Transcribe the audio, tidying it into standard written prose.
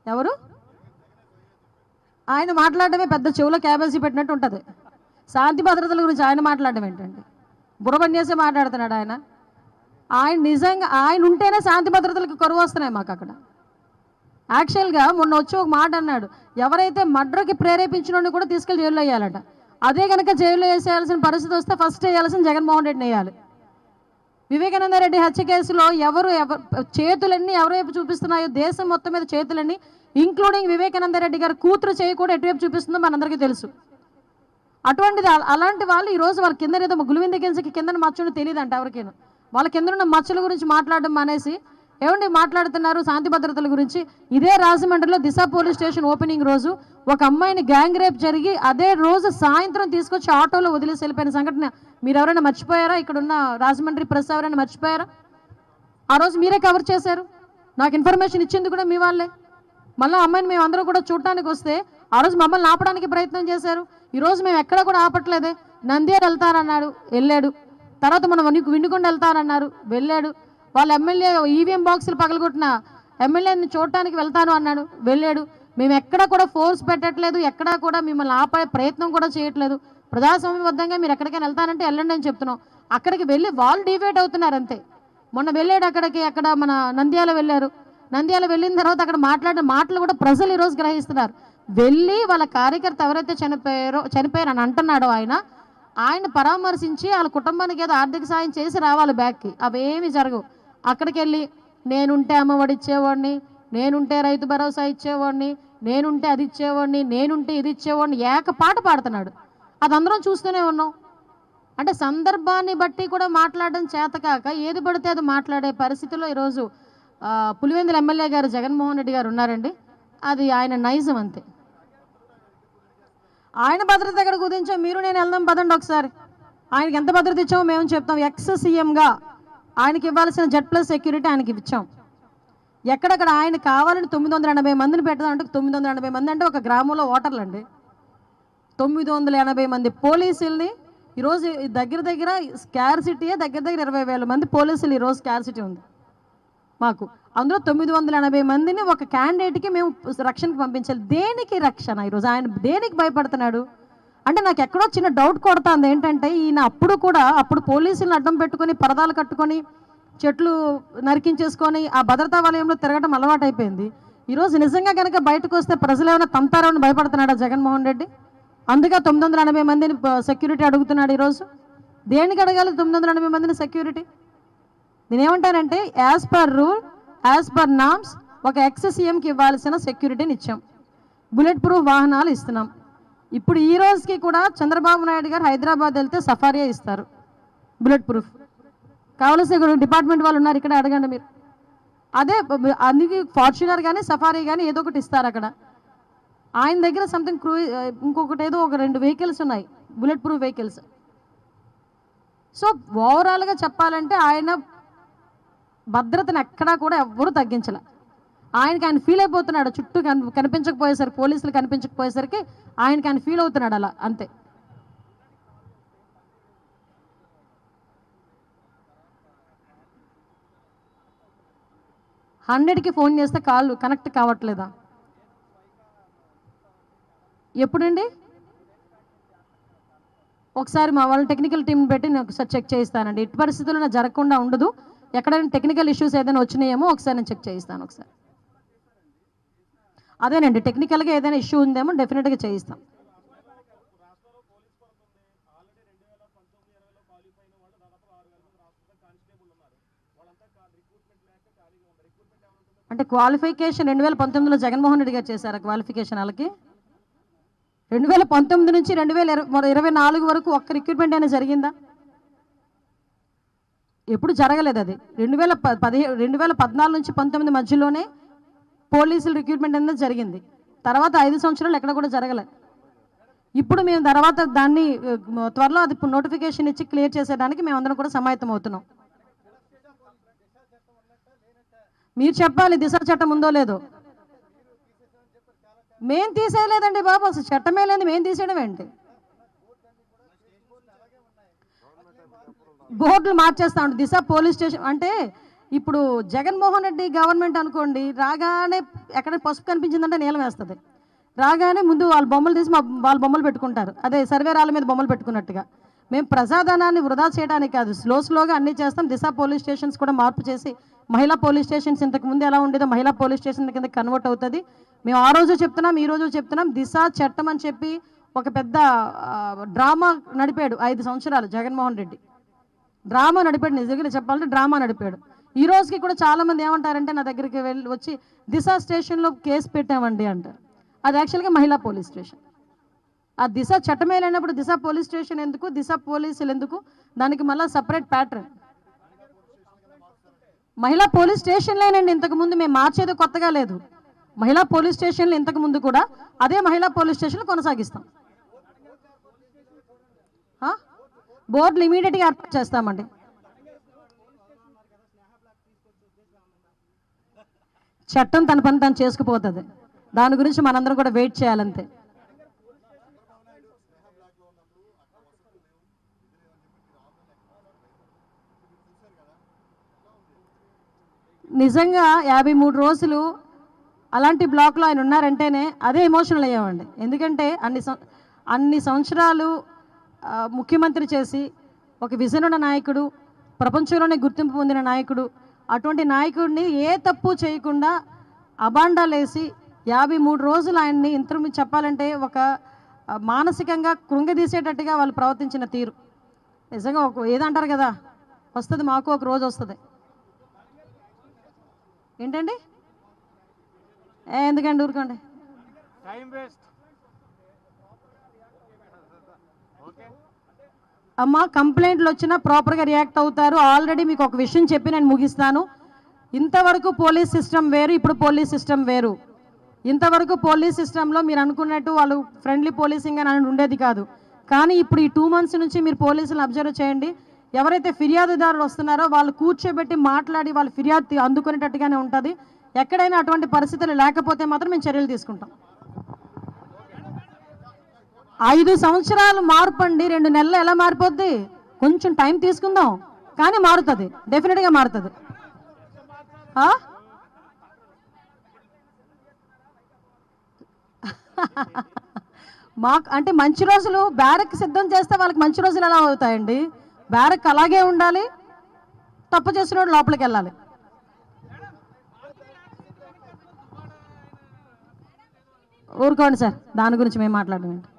ఎవరు ఆయన మాట్లాడటమే పెద్ద చెవులో క్యాబేజీ పెట్టినట్టు ఉంటుంది. శాంతి భద్రతల గురించి ఆయన మాట్లాడడం ఏంటండి? బుర్రబన్యేసే మాట్లాడుతున్నాడు ఆయన. ఆయన నిజంగా ఆయన ఉంటేనే శాంతి భద్రతలకు కరువు వస్తున్నాయి మాకు అక్కడ. యాక్చువల్గా మొన్న వచ్చి ఒక మాట అన్నాడు, ఎవరైతే మర్డర్కి ప్రేరేపించినోడిని కూడా తీసుకెళ్ళి జైల్లో వేయాలట. అదే కనుక జైల్లో వేసేయాల్సిన పరిస్థితి వస్తే ఫస్ట్ వేయాల్సిన జగన్మోహన్ రెడ్డిని వేయాలి. వివేకానంద రెడ్డి హత్య కేసులో ఎవరు చేతులన్నీ ఎవరైపు చూపిస్తున్నాయో, దేశం మొత్తం మీద చేతులన్నీ, ఇంక్లూడింగ్ వివేకానంద రెడ్డి గారి కూతురు చేయి కూడా ఎటువైపు చూపిస్తుందో మనందరికీ తెలుసు. అటువంటిది అలాంటి వాళ్ళు ఈరోజు వాళ్ళ కింద ఏదో గులివింద గింజకి కింద మచ్చని తెలియదంట ఎవరికైనా. వాళ్ళ కింద ఉన్న మచ్చల గురించి మాట్లాడడం మానేసి ఏమండి మాట్లాడుతున్నారు శాంతి భద్రతల గురించి. ఇదే రాజమండ్రిలో దిశ పోలీస్ స్టేషన్ ఓపెనింగ్ రోజు ఒక అమ్మాయిని గ్యాంగ్ రేప్ జరిగి అదే రోజు సాయంత్రం తీసుకొచ్చి ఆటోలో వదిలేసి వెళ్ళిపోయిన సంఘటన మీరు ఎవరైనా మర్చిపోయారా? ఇక్కడ ఉన్న రాజమండ్రి ప్రెస్ ఎవరైనా మర్చిపోయారా? ఆ రోజు మీరే కవర్ చేశారు. నాకు ఇన్ఫర్మేషన్ ఇచ్చింది కూడా మీ వాళ్ళే. మళ్ళీ అమ్మాయిని మేము అందరూ కూడా చూడటానికి వస్తే ఆ రోజు మమ్మల్ని ఆపడానికి ప్రయత్నం చేశారు. ఈరోజు మేము ఎక్కడ కూడా ఆపట్లేదే. నంద్యాల వెళ్తారన్నాడు, వెళ్ళాడు. తర్వాత మనం విండుకొండ వెళ్తారన్నారు, వెళ్ళాడు. వాళ్ళ ఎమ్మెల్యే ఈవీఎం బాక్సులు పగలగొట్టిన ఎమ్మెల్యేని చూడటానికి వెళ్తాను అన్నాడు, వెళ్ళాడు. మేము ఎక్కడా కూడా ఫోర్స్ పెట్టట్లేదు, ఎక్కడా కూడా మిమ్మల్ని ఆపే ప్రయత్నం కూడా చేయట్లేదు. ప్రజాస్వామ్యబద్ధంగా మీరు ఎక్కడికైనా వెళ్తానంటే వెళ్ళండి అని చెప్తున్నాం. అక్కడికి వెళ్ళి వాళ్ళు డిబేట్ అవుతున్నారు అంతే. మొన్న వెళ్ళాడు అక్కడ మన నంద్యాల వెళ్ళారు. నంద్యాల వెళ్ళిన తర్వాత అక్కడ మాట్లాడిన మాటలు కూడా ప్రజలు ఈరోజు గ్రహిస్తున్నారు. వెళ్ళి వాళ్ళ కార్యకర్త ఎవరైతే చనిపోయారు అని అంటున్నాడో ఆయన పరామర్శించి వాళ్ళ కుటుంబానికి ఏదో ఆర్థిక సాయం చేసి రావాలి బ్యాక్కి. అవేమి జరగవు. అక్కడికి వెళ్ళి నేనుంటే అమ్మఒడి ఇచ్చేవాడిని, నేనుంటే రైతు భరోసా ఇచ్చేవాడిని, నేనుంటే అది ఇచ్చేవాడిని, నేనుంటే ఇది ఇచ్చేవాడిని ఏకపాట పాడుతున్నాడు. అది అందరం చూస్తూనే ఉన్నాం. అంటే సందర్భాన్ని బట్టి కూడా మాట్లాడడం చేతకాక ఏది పడితే అది మాట్లాడే పరిస్థితిలో ఈరోజు పులివెందుల ఎమ్మెల్యే గారు జగన్మోహన్ రెడ్డి గారు ఉన్నారండి. అది ఆయన నైజం అంతే. ఆయన భద్రత ఎక్కడ కుదించాం, మీరు నేను వెళ్దాం పదండి ఒకసారి. ఆయనకి ఎంత భద్రత ఇచ్చామో మేము చెప్తాం. ఎక్స్ సీఎంగా ఆయనకి ఇవ్వాల్సిన Z+ సెక్యూరిటీ ఆయనకి ఇచ్చాం. ఎక్కడక్కడ ఆయన కావాలని 980 మందిని పెట్టదామంటే 980 మంది అంటే ఒక గ్రామంలో ఓటర్లు అండి. 980 మంది పోలీసుల్ని ఈరోజు దగ్గర స్కార్సిటీయే దగ్గర 20,000 మంది పోలీసులు ఈరోజు స్కార్సిటీ ఉంది మాకు. అందులో 980 మందిని ఒక క్యాండిడేట్కి మేము రక్షణకు పంపించాలి. దేనికి రక్షణ? ఈరోజు ఆయన దేనికి భయపడుతున్నాడు అంటే నాకు ఎక్కడో చిన్న డౌట్ కొడుతుంది. ఏంటంటే ఈయన అప్పుడు పోలీసులను అడ్డం పెట్టుకొని పరదాలు కట్టుకొని చెట్లు నరికించేసుకొని ఆ భద్రతా వలయంలో తిరగడం అలవాటు అయిపోయింది. ఈరోజు నిజంగా కనుక బయటకు వస్తే ప్రజలు ఏమైనా తంతారని భయపడుతున్నాడా జగన్మోహన్ రెడ్డి? అందుకే 980 మందిని సెక్యూరిటీ అడుగుతున్నాడు. ఈరోజు దేనికి అడగాలి 980 మందిని సెక్యూరిటీ? నేనేమంటానంటే as per rule, as per norms ఒక ఎక్స్ సీఎంకి ఇవ్వాల్సిన సెక్యూరిటీని ఇచ్చాం. బుల్లెట్ ప్రూఫ్ వాహనాలు ఇస్తున్నాం. ఇప్పుడు ఈ రోజుకి కూడా చంద్రబాబు నాయుడు గారు హైదరాబాద్ వెళ్తే సఫారీ ఇస్తారు బుల్లెట్ ప్రూఫ్. కావలసిన డిపార్ట్మెంట్ వాళ్ళు ఉన్నారు ఇక్కడ, అడగండి మీరు. అదే అందుకే ఫార్చునర్ కానీ సఫారీ కానీ ఏదో ఒకటి ఇస్తారు అక్కడ. ఆయన దగ్గర సంథింగ్ ఇంకొకటి ఏదో ఒక 2 వెహికల్స్ ఉన్నాయి బుల్లెట్ ప్రూఫ్ వెహికల్స్. సో ఓవరాల్గా చెప్పాలంటే ఆయన భద్రతను ఎక్కడా కూడా ఎవ్వరూ తగ్గించలే. ఆయన ఫీల్ అయిపోతున్నాడు. చుట్టూ కనిపించకపోయేసరికి, పోలీసులు కనిపించకపోయేసరికి ఆయన ఫీల్ అవుతున్నాడు అలా అంతే. హండ్రెడ్కి ఫోన్ చేస్తే కాల్ కనెక్ట్ కావట్లేదా? ఎప్పుడండి? ఒకసారి మా వాళ్ళ టెక్నికల్ టీం పెట్టి నేను ఒకసారి చెక్ చేయిస్తానండి. ఎట్టి పరిస్థితుల్లో జరగకుండా ఉండదు. ఎక్కడైనా టెక్నికల్ ఇష్యూస్ ఏదైనా వచ్చినాయేమో ఒకసారి నేను చెక్ చేయిస్తాను ఒకసారి. అదేనండి, టెక్నికల్గా ఏదైనా ఇష్యూ ఉందేమో డెఫినెట్గా చేయిస్తాం. అంటే క్వాలిఫికేషన్ 2019లో జగన్మోహన్ రెడ్డి గారు చేశారా క్వాలిఫికేషన్? వాళ్ళకి 2019 నుంచి 2024 వరకు ఒక్క రిక్రూట్మెంట్ అయినా జరిగిందా? ఎప్పుడు జరగలేదు. అది 2014 నుంచి 19 మధ్యలోనే పోలీసులు రిక్రూట్మెంట్ అనేది జరిగింది. తర్వాత 5 సంవత్సరాలు ఎక్కడ కూడా జరగలేదు. ఇప్పుడు మేము తర్వాత దాన్ని త్వరలో అది నోటిఫికేషన్ ఇచ్చి క్లియర్ చేసేదానికి మేమందరం కూడా సమాయత్తం అవుతున్నాం. మీరు చెప్పాలి దిశ చట్టం ఉందో లేదో. మేం తీసేయలేదండి బాబు, అసలు చట్టమే లేదు, మేము తీసేయడం ఏంటి? బోర్డులు మార్చేస్తా ఉంటాం. దిశ పోలీస్ స్టేషన్ అంటే ఇప్పుడు జగన్మోహన్ రెడ్డి గవర్నమెంట్ అనుకోండి, రాగానే ఎక్కడ పసుపు కనిపించిందంటే నీలం వేస్తుంది. రాగానే ముందు వాళ్ళ బొమ్మలు తీసి వాళ్ళ బొమ్మలు పెట్టుకుంటారు, అదే సర్వేరాల మీద బొమ్మలు పెట్టుకున్నట్టుగా. మేము ప్రజాధనాన్ని వృధా చేయడానికి కాదు, స్లోగా అన్నీ చేస్తాం. దిశ పోలీస్ స్టేషన్స్ కూడా మార్పు చేసి మహిళా పోలీస్ స్టేషన్స్ ఇంతకు ముందు ఎలా ఉండేదో మహిళా పోలీస్ స్టేషన్ కింద కన్వర్ట్ అవుతుంది. మేము ఆ రోజు చెప్తున్నాం, ఈ రోజు చెప్తున్నాం. దిశ చట్టం అని చెప్పి ఒక పెద్ద డ్రామా నడిపాడు 5 సంవత్సరాలు జగన్మోహన్ రెడ్డి. డ్రామా నడిపాడు, నిజంగా చెప్పాలంటే డ్రామా నడిపాడు. ఈ రోజుకి కూడా చాలామంది ఏమంటారంటే నా దగ్గరికి వచ్చి దిశ స్టేషన్లో కేసు పెట్టామండి అంటారు. అది యాక్చువల్గా మహిళా పోలీస్ స్టేషన్. ఆ దిశ చట్టమే లేనప్పుడు దిశ పోలీస్ స్టేషన్ ఎందుకు, దిశ పోలీసులు ఎందుకు? దానికి మళ్ళీ సపరేట్ ప్యాటర్న్. మహిళా పోలీస్ స్టేషన్లేనండి, ఇంతకుముందు మేము మార్చేది కొత్తగా లేదు. మహిళా పోలీస్ స్టేషన్లు ఇంతకుముందు కూడా అదే మహిళా పోలీస్ స్టేషన్లు కొనసాగిస్తాం. బోర్డులు ఇమీడియట్గా ఏర్పాటు చేస్తామండి. చట్టం తన పని తను చేసుకుపోతుంది, దాని గురించి మనందరం కూడా వెయిట్ చేయాలంతే. నిజంగా 53 రోజులు అలాంటి బ్లాక్లో ఆయన ఉన్నారంటేనే అదే ఎమోషనల్ అయ్యామండి. ఎందుకంటే అన్ని సంవత్సరాలు ముఖ్యమంత్రి చేసి ఒక విజన్ ఉన్న నాయకుడు, ప్రపంచంలోనే గుర్తింపు పొందిన నాయకుడు, అటువంటి నాయకుడిని ఏ తప్పు చేయకుండా అబాండాలేసి 53 రోజులు ఆయన్ని ఇంతకు చెప్పాలంటే ఒక మానసికంగా కృంగదీసేటట్టుగా వాళ్ళు ప్రవర్తించిన తీరు నిజంగా ఏదంటారు కదా, వస్తుంది మాకు ఒక రోజు వస్తుంది. ఏంటండి ఎందుకండి ఊరుకోండి. అమ్మ కంప్లైంట్లు వచ్చినా ప్రాపర్గా రియాక్ట్ అవుతారు. ఆల్రెడీ మీకు ఒక విషయం చెప్పి నేను ముగిస్తాను. ఇంతవరకు పోలీస్ సిస్టమ్ వేరు, ఇప్పుడు పోలీస్ సిస్టమ్ వేరు. ఇంతవరకు పోలీస్ సిస్టంలో మీరు అనుకున్నట్టు వాళ్ళు ఫ్రెండ్లీ పోలీసింగ్ అని ఉండేది కాదు. కానీ ఇప్పుడు ఈ 2 months నుంచి మీరు పోలీసులను అబ్జర్వ్ చేయండి. ఎవరైతే ఫిర్యాదుదారులు వస్తున్నారో వాళ్ళు కూర్చోబెట్టి మాట్లాడి వాళ్ళ ఫిర్యాదు అందుకునేటట్టుగానే ఉంటుంది. ఎక్కడైనా అటువంటి పరిస్థితులు లేకపోతే మాత్రం మేము చర్యలు తీసుకుంటాం. 5 సంవత్సరాలు మార్పు అండి, 2 నెలలు ఎలా మారిపోద్ది? కొంచెం టైం తీసుకుందాం, కానీ మారుతుంది, డెఫినెట్గా మారుతుంది. మాకు అంటే మంచి రోజులు బ్యారక్ సిద్ధం చేస్తే వాళ్ళకి మంచి రోజులు ఎలా అవుతాయండి? బ్యారక్ అలాగే ఉండాలి, తప్పు చేసిన లోపలికి వెళ్ళాలి. ఊరుకోండి సార్, దాని గురించి మేము మాట్లాడడం ఏంటి?